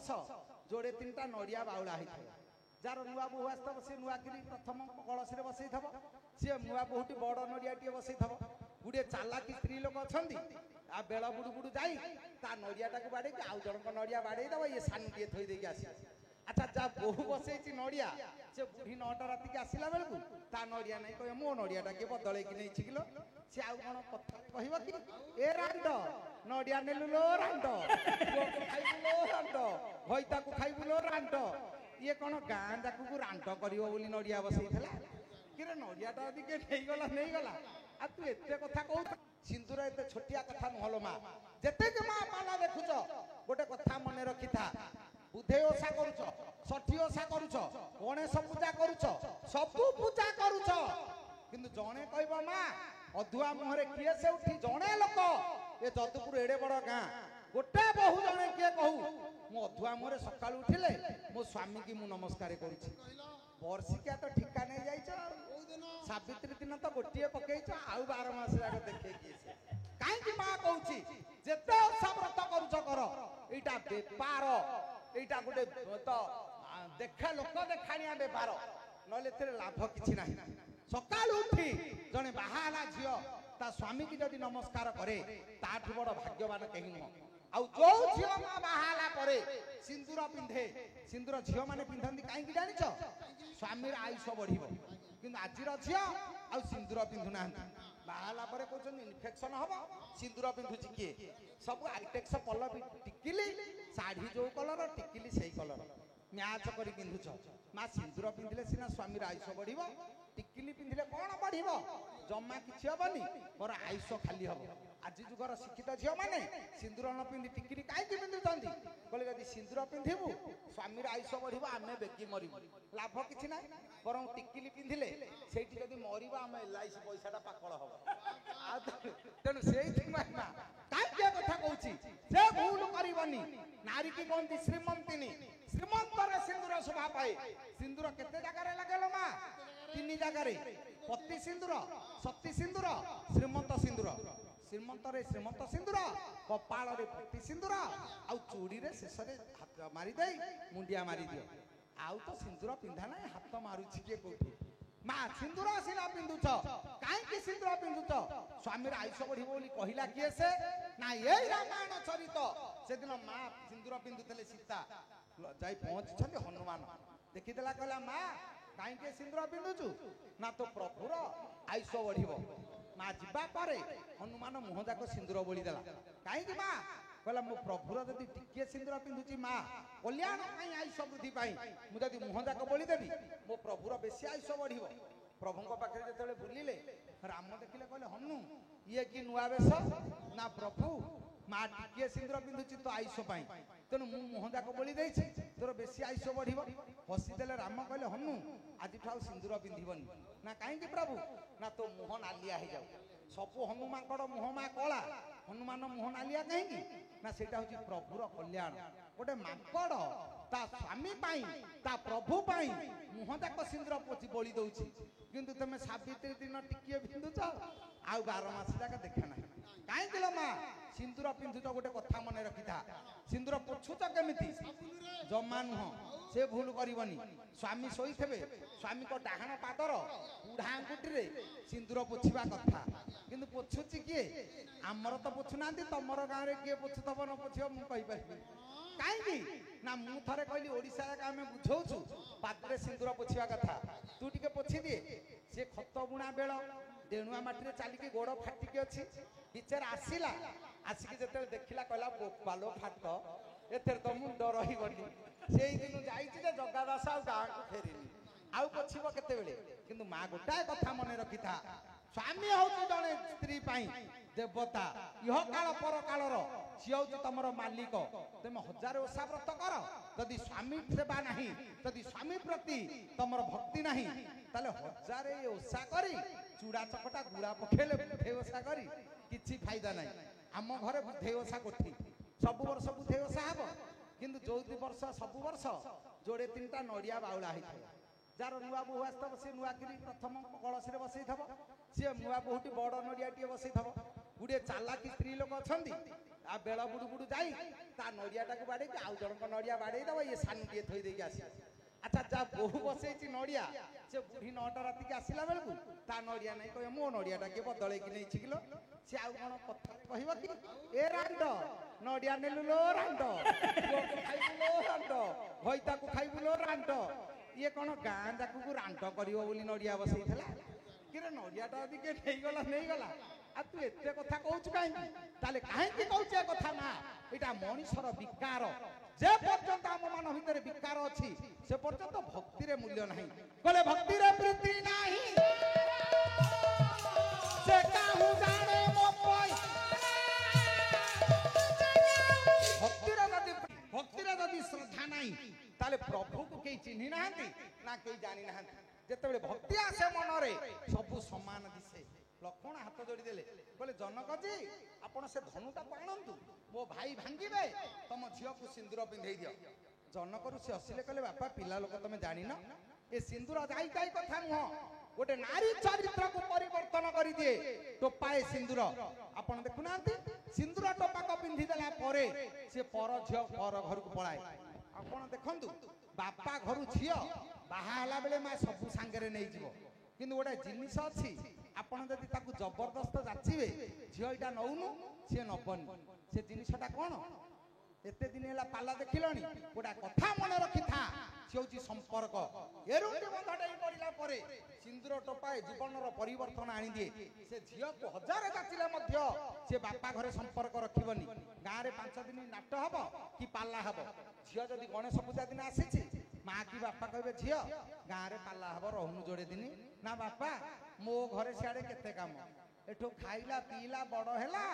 वर्ष जोड़े 3टा नड़िया बाउला होता है जार नुआ बोहू आसब सी नुआकि प्रथम कलश बसई थब सी नुआ बोहूटी बड़ नड़िया टे बसई थब गुड़े चालाकी स्त्री लोक अच्छा आ बेल बुड़ू बुड़ू जा नड़ियाटा को बाड़े आउ जनक नड़िया बाड़े दब ये सान टे थई देकी आस अच्छा जा बोहू बसई नड़िया से बुढ़ी 9टा राति की आसला बेलू ता नड़िया नहीं कह मो नड़ियाटा किए बदल नहीं किलो सी आउ कौन कथा कह कि ए रांड नड़िया नेलु लो रांड खाइबु लो रांड भईता को खाइबु लो रांड ये कौन गाँ जाक रांट कर नड़िया बसई कि नड़ियाटा यदि किए नहीं गला आ तू एत कथा कह सिंदूर एत छोटिया कथा नुहलो माँ जिते माँ पाला देखुच गोटे कथा मन रखी था बुधे ओषा करुच षठी ओषा करुच गणेश पूजा करुच सबू पूजा करुच किंतु जड़े कह माँ अधुआ मुहरे किए से उठी जड़े लोक ये जदुपुर एड़े बड़ गाँ गोटे बहु जड़े किए कहू मो अधुआ मुहरे सका उठिले मो स्वामी की मु नमस्कार करुछि वर्षिकिया तो ठिका नहीं जाइछ सावित्री दिन तो गोटे पकईच आउ 12 मास जाक देखे कहीं माँ कहूँ जिते ओषा व्रत करुच कर यहाँ बेपार यहाँ गोटे तो देखा लोक देखाणिया बेपार ना लाभ किसी ना सका उठी जड़े बाहाला झील ता स्वामी की जदि नमस्कार करे ताठू बड़ भाग्यवान कहीं नुह आउ जो झील माँ बाहाला परे सिंदूर पिंधे सिंदूर झील मैंने पिंधती कहीं जानिच स्वामी आयुष बढ़ कि आज झील आ सिंदूर पिंधु ना बाहाला परे कहते इन्फेक्शन हम सिंदूर पिंधुची किए सब आइटेक्स पल्ल टिकिली शाढ़ी जो कलर टिकिली से कलर मैच कर पिंधुच माँ सिंदूर पिंधिले सीना स्वामी आयुष बढ़ टिकिली पिंधिले कौन बढ़ जमा किसी हेनी मोर आयुष खाली हम आज जुगर शिक्षित झील मैंने सिंदूर न पिंधि टिकिली कहीं पिंधुंट कहले जब सिंदूर पिंधु स्वामी आयुष बढ़ आम बेगी मरबू लाभ किसी ना बर टिकिली पिंधिले से मर आम LIC पैसाटा पाकल हम तेणु से कहीं कथा कहूँ से भूल करनी नारी की कहती श्रीमंतिनी श्रीमंतर सिंदूर शोभा पाए सिंदूर केते जगार लगे माँ 3 जगार पति सिंदूर सती सिंदूर श्रीमंत सिंदूर श्रीमंत श्रीमंत सिंदूर कपाल पति सिंदूर आउ चूड़ी शेष हाथ मारिदे मुंडिया मारी दियो आउ तो सिंदूर पिंधा ना हाथ मारुची किए कौटी माँ सिंदूर सीना पिंधुच कहीं सिंदूर पिंधुच स्वामी आयुष बढ़ कहला किए से ना ये रामायण चरित से दिन माँ सिंदूर पिंधुले सीता जाई पहुंची हनुमान देखीदेला कहला माँ कहीं सिंदूर पिंधुचु ना तो प्रभुर आयुष बढ़ माँ जावापर हनुमान मुह जाक सिंदूर बोलीदेला कहीं माँ कहला मो प्रभुर जदि टिके सिंदूर पिंधुची माँ कल्याण आयुष वृद्धि मुझे मुह जाक बोलीदेवी मो प्रभुर बेसी आयुष बढ़ प्रभु पाखे जो बुलिले राम देखिले कहले हनु ये कि नुआ बेश ना प्रभु माँ टिके सिंदूर पिंधुची तो आयुष तेणु मु मुह जाक बोली तोर बेसी आयुष बढ़ हसीदेले राम कहले हनु आज सिंदूर पिंधबनी ना कहीं प्रभु ना तो मुह नालिया हो जाऊ सबू हनुमांकड़ मुह माँ कला हनुमान मुह नालिया कहीं ना सेटा हूँ प्रभुर कल्याण गोटे मांकड़ ता स्वामी ता प्रभु मुह जाक सिंदूर पोची बोली दौची किंतु तुम सावित्री दिन टिकिए पिंधुच आउ 12 मास जाक देखा ना कहीं माँ सिंदूर पिंधुच गोटे कथा मन रखी था सिंदूर पोछुच केमिति जमा नुह से भूल करनी स्वामी शोई स्वामी को डाहाण पादर बुढ़ा आंगुठी सिंदूर पोछा कथा किंतु पोछुची किए आमर तो पोछुना तुमर गाँव में किए पोछुव न पोछव मुझे कहीं ना मु थे कहली ओडिशा आम बुझाऊँ पादरे सिंदूर पोछा कथा तू टे पोछि दिए सी खत बुणा बेल डेणुआ मटी चलिकी गोड़ फाटिकी अच्छी टीचर आसला आसिक जो देखला कहला बालो फाट एथेर तो मुंड रहीगली से दिन जाइए जगा दास आ गाँव को फेरिनी आउ पोछब केतेबेले किंतु माँ गोटाए कथा मन रखी था स्वामी हूँ जड़े स्त्री देवता इह काल पर कालर सी हूँ तुम मालिक तुम 1000 ओषा व्रत कर जदि स्वामी सेवा ना जदि स्वामी प्रति तुम भक्ति ना ताले 1000 ओषा कर चूड़ा चकटा गुड़ा पकेले बुधे ओषा कर कि फायदा ना आम घर बुधे ओषा कोठी सब वर्ष बुधे ओषा हम किंतु जो वर्ष सब वर्ष जोड़े 3टा नड़िया बाउला होता जार नुआ बोहू आसब सी नुआकि प्रथम कलश बसई थब सी नुआ बोहूटी बड़ नड़िया टे बसई थब गुड़े चालाकी स्त्री लोक अच्छा आ बेल बुडू बुडू जाई ता नड़ियाटा को बाड़े आउ जनक नड़िया बाड़े दब ये सानुटिए थई देकी आसी अच्छा जा बहु बसैची नड़िया से बुढ़ी 9टा राति के आसिला बेलू ता नड़िया नहीं कहे मो नड़ियाटा किए बदल कि नहीं किलो से आउ कौन कथा कहब कि ए रांड नड़िया नेलु लो रांड खाइबु लो रांड भईता को खाइबु लो रांड ये कौन गाँ जाक रांड करियो बोली नड़िया बसैथिला कि रे नड़ियाटा यदि के नहीं गला आ तू एते कथा कहूच काहे ताले काहे की कहूच ए कथा ना एटा मनुष्यर विकार जे पर्यंत आम मान भितर विकार अछि से पर्यंत भक्ति रे मूल्य नहीं कहले भक्ति रे प्रीति नाही से काहू जाने मो पई भक्ति रे यदि श्रद्धा नाही ताले प्रभु को केही चिन्हि नाहंती ना केही जानि नाहंती जेतेबेले भक्ति आसे मनरे सब समान दिसे लक्ष्मण हाथ जोड़ी देले बोले जनक जी आपण से धनुटा पाणंतु मो भाई भांगिबे तम झियो को सिंदूर पिंधेई दियो जनक रु से हसिले कहले बापा पिला लोक तमे जानि न ए सिंदूर जाई जाई कथा नुह गोटे नारी चरित्र को परिवर्तन करि दिए टोपाए सिंदूर आपण देखुनांती सिंदूर टोपा को पिंधि देला परे से पर झियो पर घर को पळाए आपण देखंतु बापा घर झियो बाहा हला बेले मा सब सांगरे नै जीवो किंतु गोटे जिनिस अछि आपण जदि ताकू जबरदस्त जाचिबे झियो इटा नउनु से नबनी से जिनिसटा कोन एते दिन हैला पाला देखिलनी गोटा कथा मन रखि था से होची संपर्क एरुंडी बंधटाई पड़िला परे सिंदूर टोपाए जीवनर परिवर्तन आनी दिए से झियो को हजार जाचिले मध्य से बापा घरे संपर्क रखिबनी गाँ रे 5 दिन नाट हबो कि पाला हबो झियो जदि गणेश पूजा दिन आसीछि माँ की बापा कहबे झियो गाँ रे पाला हबो रहनु जोड़े दिन ना बापा मो घरे सियाड़े केते काम एठो खाइला पीला बड़ हैला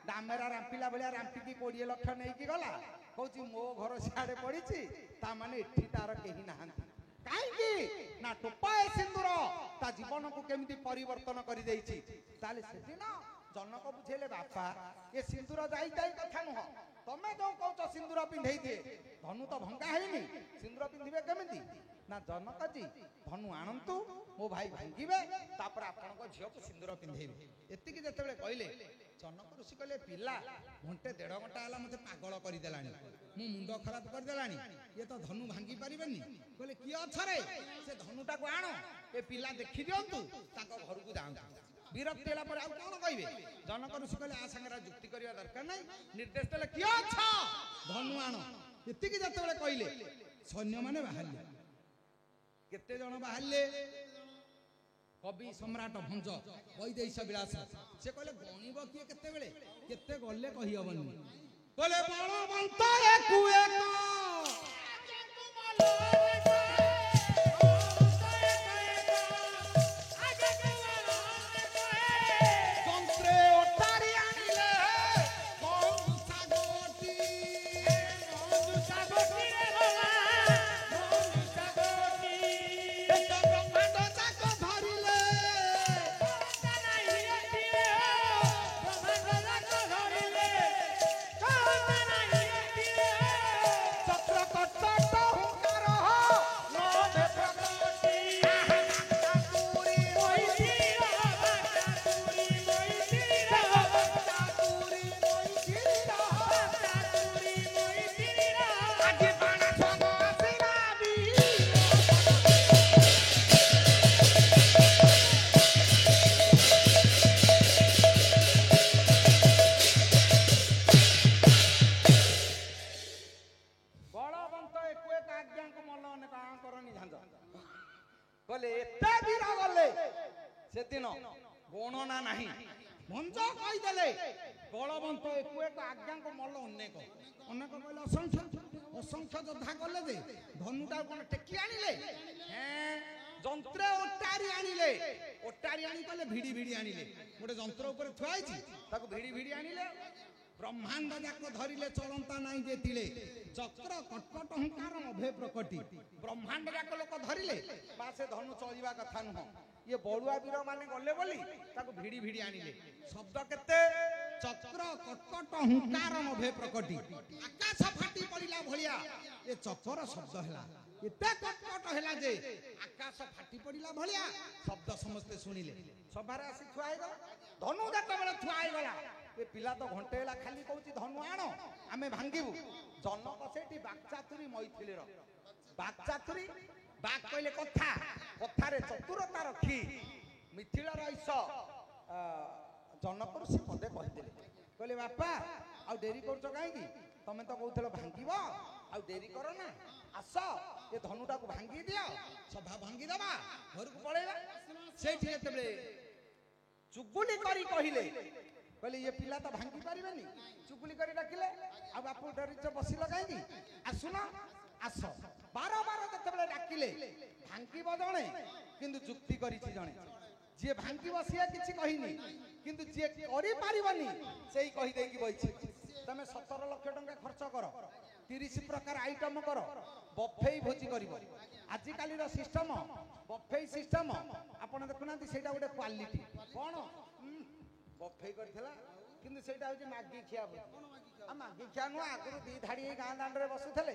डामेरा रांपिला भलिया रांपिकी 20 लाख नहीं की गला कहूची मो घर सियाड़े पड़ीची ता माने एठी तार केही नाहंती काई की ना टोपाए सिंदूर ता जीवन को केमिति परिवर्तन करि देइची ताले सेदिन जनक बुझेले बापा ये सिंदूर जाई जाई कथा नुह तमे जो कहउछ सिंदूर पिंधेई दे धनु तो भंगा हैनी सिंदूर पिंधिबे केमिति ना जनक जी धनु आनंतु मो भाई भांगिबे तापर आपन को झियो को सिंदूर पिंधेबे एतिकी जेतेबेले कहले जनक ऋषि कहले पिला घंटे 1.5 घंटा हला मते पागल करि देलानी मु मुंडो खराब कर देलानी ये तो धनु भांगी परिबेनी कहले की अछरे से धनुटा को आनो ए पिला देखि दियंतु ताको घर को जाऊ विरक्ति होला पर आ कोन कहबे जनक ऋषि कहले आ संगरा जुक्ति करिया दरकार नै निर्देश देले की अछ धनु आनो एतिकी जेतेबेले कहले सैन्य माने बाहरले केते जण बाहरले कवि सम्राट भंज वैदेश विलास से कहले गणिब किए केते बेले केते गले कहि हबनी कहले बलवंत एकु एक सेदिन गणना नहीं भंज कहीदेले बलवंत एकु एक आज्ञा को मल अनेक अनेक कहले असंख्य असंख्य योद्धा गले जे धनुटा कोन टेकी आनिले जंत्र ओटारी आनिले ओटारी आनी कहले भिडी भिडी आनिले गोटे जंत्र ऊपर थुआइछि ताको भिडी भिडी आनिले ब्रह्मांड जाक धरिले चलंता नाही जेतिले चक्र कटकट हंकार अभे प्रकटी ब्रह्मांड जाक लोक धरिले बा से धनु चलिबा कथा नुह ये बड़ुआ वीर माने गले बोली ताको भिडी भिडी आनिले शब्द केते चक्र कटकट हंकार अभे प्रकटी आकाश फाटी पड़िला भलिया ये चक्र शब्द हैला एते कटकट हैला जे आकाश फाटी पड़िला भलिया शब्द समस्त सुनिले सभारे आसी थुआई गला धनु जात बेले थुआई गला ଏ ପିଲା ତ ଘଣ୍ଟେ ହେଲା ଖାଲି କହୁଛି ଧନୁ ଆଣ ଆମେ ଭାଙ୍ଗିବୁ। ଜନକ ସେଠି ବାକ୍ଚାତୁରୀ ମଇଥିଳିର ବାକ୍ଚାତୁରୀ ବାକ୍ କହିଲେ କଥା, କଥାରେ ଚତୁରତା ରଖି ମିଥିଳର ଈଶ ଜନକରୁ ସେ ପଦେ କହିଦେଲେ, କହିଲେ ବାପା ଆଉ ଡେରି କରୁଛ କାହିଁକି? ତମେ ତ କହୁଥିଲ ଭାଙ୍ଗିବ, ଆଉ ଡେରି କର ନା, ଆସ ଏ ଧନୁଟାକୁ ଭାଙ୍ଗି ଦିଅ, ସଭା ଭାଙ୍ଗିଦବା, ଘରକୁ ପଳେଇବା। ସେଇଠି ଯେତେବେଳେ ଚୁଗୁଲି କରି କହିଲେ, କହିଲେ ଇଏ ପିଲା ତ ଭାଙ୍ଗି ପାରିବେନି, ଚୁଗୁଲି କରି ଡାକିଲେ, ଆଉ ବାପୁ ଡରିଛ ବସିଲ କାହିଁକି, ଆସୁନ ଆସ। ବାର ବାର ଯେତେବେଳେ ଡାକିଲେ, ଭାଙ୍ଗିବ ଜଣେ କିନ୍ତୁ ଯୁକ୍ତି କରିଛି ଜଣେ, ଯିଏ ଭାଙ୍ଗିବ ସିଏ କିଛି କହିନି, କିନ୍ତୁ ଯିଏ କରିପାରିବନି ସେଇ କହିଦେଇକି ବଇଛି। ତମେ 17 ଲକ୍ଷ ଟଙ୍କା ଖର୍ଚ୍ଚ କର, 30 ପ୍ରକାର ଆଇଟମ କର, ବଫେଇ ଭୋଜି କରିବ। ଆଜିକାଲିର ସିଷ୍ଟମ ବଫେଇ ସିଷ୍ଟମ, ଆପଣ ଦେଖୁନାହାନ୍ତି ସେଇଟା ଗୋଟେ କ୍ୱାଲିଟି। କଣ ବଫେଇ କରିଥିଲା, କିନ୍ତୁ ସେଇଟା ହଉଛି ମାଗି ଖିଆ ଭୋଜି। ଆଉ ମାଗି ଖିଆ ନୁହଁ, ଆଗରୁ 2 ଧାଡି ଗାଁ ଦାଣ୍ଡରେ ବସୁଥିଲେ,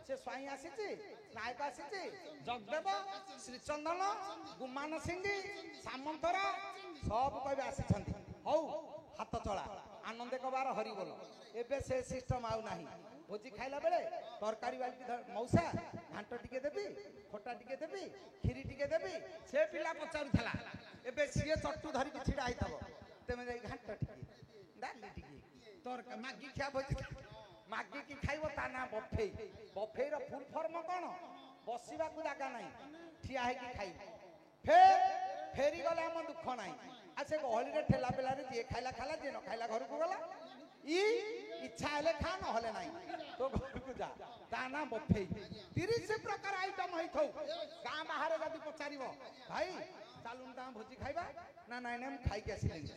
ସେ ସ୍ୱାଇଁ ଆସିଛି, ନାୟକ ଆସିଛି, ଜଗଦେବ, ଶ୍ରୀଚନ୍ଦନ, ଗୁମାନ ସିଂହ, ସାମନ୍ତରା ସବୁ କହିବେ ଆସିଛନ୍ତି, ହଉ ହାତ ଚଳା, ଆନନ୍ଦ କବାର ହରିବୋଲ। ଏବେ ସେ ସିଷ୍ଟମ ଆଉ ନାହିଁ। ଭୋଜି ଖାଇଲା ବେଳେ ତରକାରୀ ବାଲ୍ଟି ମଉସା ଘାଣ୍ଟ ଟିକେ ଦେବି, ଖଟା ଟିକେ ଦେବି, କ୍ଷୀରି ଟିକେ ଦେବି, ସେ ପିଲା ପଚାରୁଥିଲା। ଏବେ ସିଏ ଚଟୁ ଧରିକି ଛିଡା ହେଇଥିବ, ତେମେ ଯାଇ ଘାଣ୍ଟ ଟିକେ, ଡାଲି ଟିକେ, ତରକାରୀ, ମାଗି ଖିଆ ଭୋଜି ମାଗିକି ଖାଇବ, ତା ନା ବଫେଇ। ବଫେଇର ଫୁଲ୍ ଫର୍ମ କଣ? ବସିବାକୁ ଜାଗା ନାହିଁ, ଠିଆ ହେଇକି ଖାଇବ। ଫେରିଗଲେ ଆମ ଦୁଃଖ ନାହିଁ। ଆଉ ସେ ଗହଳିରେ ଠେଲା ପେଲାରେ ଯିଏ ଖାଇଲା ଖାଇଲା, ଯିଏ ନ ଖାଇଲା ଘରକୁ ଗଲା। ଇଚ୍ଛା ହେଲେ ଖା, ନହେଲେ ନାହିଁ, ତୋ ଘରକୁ ଯା, ତା ନା ବଫେଇ। 30 ପ୍ରକାର ଆଇଟମ ହେଇଥାଉ, ଗାଁ ବାହାରେ ଯଦି ପଚାରିବ, ଭାଇ ଚାଲୁନ ତାଙ୍କ ଭୋଜି ଖାଇବା, ନା ନାଇଁ ନାଇଁ ମୁଁ ଖାଇକି ଆସିଲିଣି।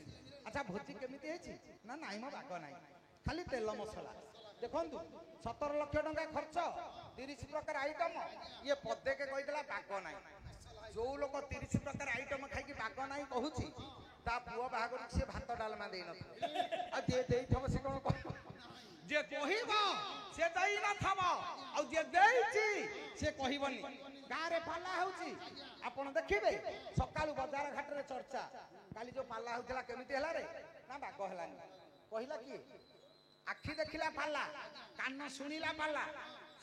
ଆଚ୍ଛା ଭୋଜି କେମିତି ହେଇଛି? ନା ନାଇଁ ମୋ ବାଗ ନାହିଁ, ଖାଲି ତେଲ ମସଲା। ଦେଖନ୍ତୁ 17 ଲକ୍ଷ ଟଙ୍କା ଖର୍ଚ୍ଚ, 30 ପ୍ରକାର ଆଇଟମ, ଇଏ ପଦେକେ କହିଦେଲା ବାଗ ନାହିଁ। ଯୋଉ ଲୋକ 30 ପ୍ରକାର ଆଇଟମ ଖାଇକି ବାଗ ନାହିଁ କହୁଛି, ତା ପୁଅ ବାହାଘରକୁ ସିଏ ଭାତ ଡାଲମା ଦେଇନଥିବ। ଆଉ ଯିଏ ଦେଇଥିବ ସେ କଣ କହିବ? ଯିଏ କହିବ ସେ ଦେଇନଥିବ, ଆଉ ଯିଏ ଦେଇଛି ସେ କହିବନି। ଗାଁରେ ପାଲା ହଉଛି, ଆପଣ ଦେଖିବେ ସକାଳୁ ବଜାର ଘାଟରେ ଚର୍ଚ୍ଚା, କାଲି ଯୋଉ ପାଲା ହଉଥିଲା କେମିତି ହେଲା ରେ? ନା ବାଗ ହେଲାନି। କହିଲା କିଏ? ଆଖି ଦେଖିଲା ପାଲା, କାନ ଶୁଣିଲା ପାଲା।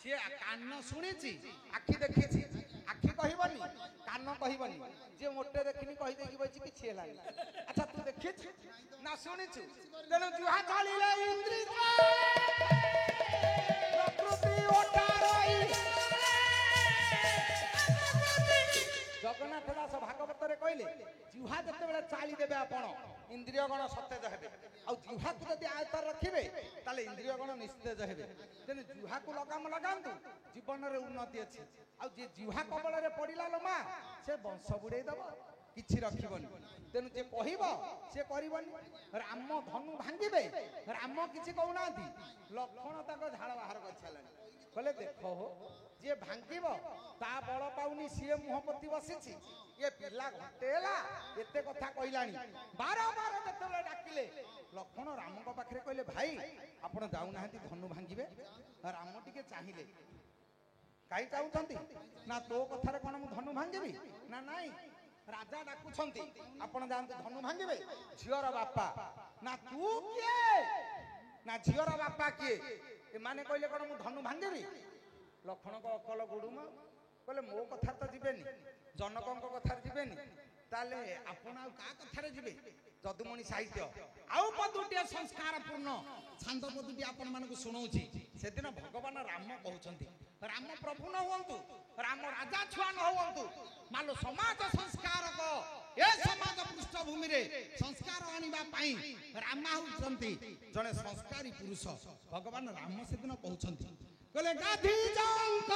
ସିଏ କାନ ଶୁଣିଛି, ଆଖି ଦେଖିଛି, ଆଖି କହିବନି, କାନ କହିବନି, ଯିଏ ମୋଟେ ଦେଖିନି କହିଦେଇକି ବଇଛି କିଛି ହେଲାନି। ଆଚ୍ଛା ତୁ ଦେଖିଛୁ ନା ଶୁଣିଛୁ? ତେଣୁ ଜୁହା ଚଳିଲେ ଇନ୍ଦ୍ରିଜ, ପ୍ରକୃତି ଓଟା ରହି। ଜଗନ୍ନାଥ ଦାସ ଭାଗବତରେ କହିଲେ, ଜିହ୍ୱା ଯେତେବେଳେ ଚାଳି ଦେବେ ଆପଣ, ଇନ୍ଦ୍ରିୟ ଗଣ ସତେଜ ହେବେ। ଆଉ ଜିହ୍ୱାକୁ ଯଦି ଆୟତ୍ତରେ ରଖିବେ, ତାହେଲେ ଇନ୍ଦ୍ରିୟ ଗଣ ନିସ୍ତେଜ ହେବେ। ତେଣୁ ଜିହ୍ୱାକୁ ଲଗାମ ଲଗାନ୍ତୁ, ଜୀବନରେ ଉନ୍ନତି ଅଛି। ଆଉ ଯିଏ ଜିହ୍ୱା କବଳରେ ପଡ଼ିଲା ଲୋ ମା, ସେ ବଂଶ ବୁଡେଇ ଦବ, କିଛି ରଖିବନି। ତେଣୁ ଯିଏ କହିବ ସେ କରିବନି। ରାମ ଧନୁ ଭାଙ୍ଗିବେ, ରାମ କିଛି କହୁନାହାନ୍ତି, ଲକ୍ଷ୍ମଣ ତାଙ୍କ ଝାଳ ବାହାର କରିସାରିଲାଣି। କହିଲେ ଦେଖ ହୋ, ଯିଏ ଭାଙ୍ଗିବ ତା ବଳ ପାଉନି, ସିଏ ମୁହଁ ପୋତି ବସିଛି, ଇଏ ପିଲା ଘଣ୍ଟେ ହେଲା ଏତେ କଥା କହିଲାଣି। ବାର ବାର ଯେତେବେଳେ ଡାକିଲେ, ଲକ୍ଷ୍ମଣ ରାମଙ୍କ ପାଖରେ କହିଲେ, ଭାଇ ଆପଣ ଯାଉନାହାନ୍ତି ଧନୁ ଭାଙ୍ଗିବେ? ରାମ ଟିକେ ଚାହିଁଲେ, କାହିଁ ଚାହୁଁଛନ୍ତି? ନା ତୋ କଥାରେ କଣ ମୁଁ ଧନୁ ଭାଙ୍ଗିବି? ନା ନାଇଁ, ରାଜା ଡାକୁଛନ୍ତି, ଆପଣ ଯାଆନ୍ତୁ ଧନୁ ଭାଙ୍ଗିବେ। ଝିଅର ବାପା, ନା ତୁ କିଏ? ନା ଝିଅର ବାପା କିଏ? ଏମାନେ କହିଲେ କଣ ମୁଁ ଧନୁ ଭାଙ୍ଗିବି? ଲକ୍ଷ୍ମଣଙ୍କ ଅକଲ ଗୁଡୁମ କହିଲେ, ମୋ କଥାରେ ତ ଯିବେନି, ଜନକଙ୍କ କଥାରେ ଯିବେନି, ତାହେଲେ ଆପଣ ଆଉ କାହା କଥାରେ ଯିବେ? ଯଦୁମଣି ସାହିତ୍ୟ ଆଉ ପଦୁଟିଏ ସଂସ୍କାର ପୂର୍ଣ୍ଣ ଛାନ୍ଦ ପଦୁଟି ଆପଣ ମାନଙ୍କୁ ଶୁଣଉଛି। ସେଦିନ ଭଗବାନ ରାମ କହୁଛନ୍ତି, ରାମ ପ୍ରଭୁ ନ ହୁଅନ୍ତୁ, ରାମ ରାଜା ଛୁଆ ନ ହୁଅନ୍ତୁ, ମାଲୋ ସମାଜ ସଂସ୍କାରକ, ଏ ସମାଜ ପୃଷ୍ଠଭୂମିରେ ସଂସ୍କାର ଆଣିବା ପାଇଁ ରାମ ହେଉଛନ୍ତି ଜଣେ ସଂସ୍କାରୀ ପୁରୁଷ। ଭଗବାନ ରାମ ସେଦିନ କହୁଛନ୍ତି, କହିଲେ ଗାଧି ଜଙ୍କ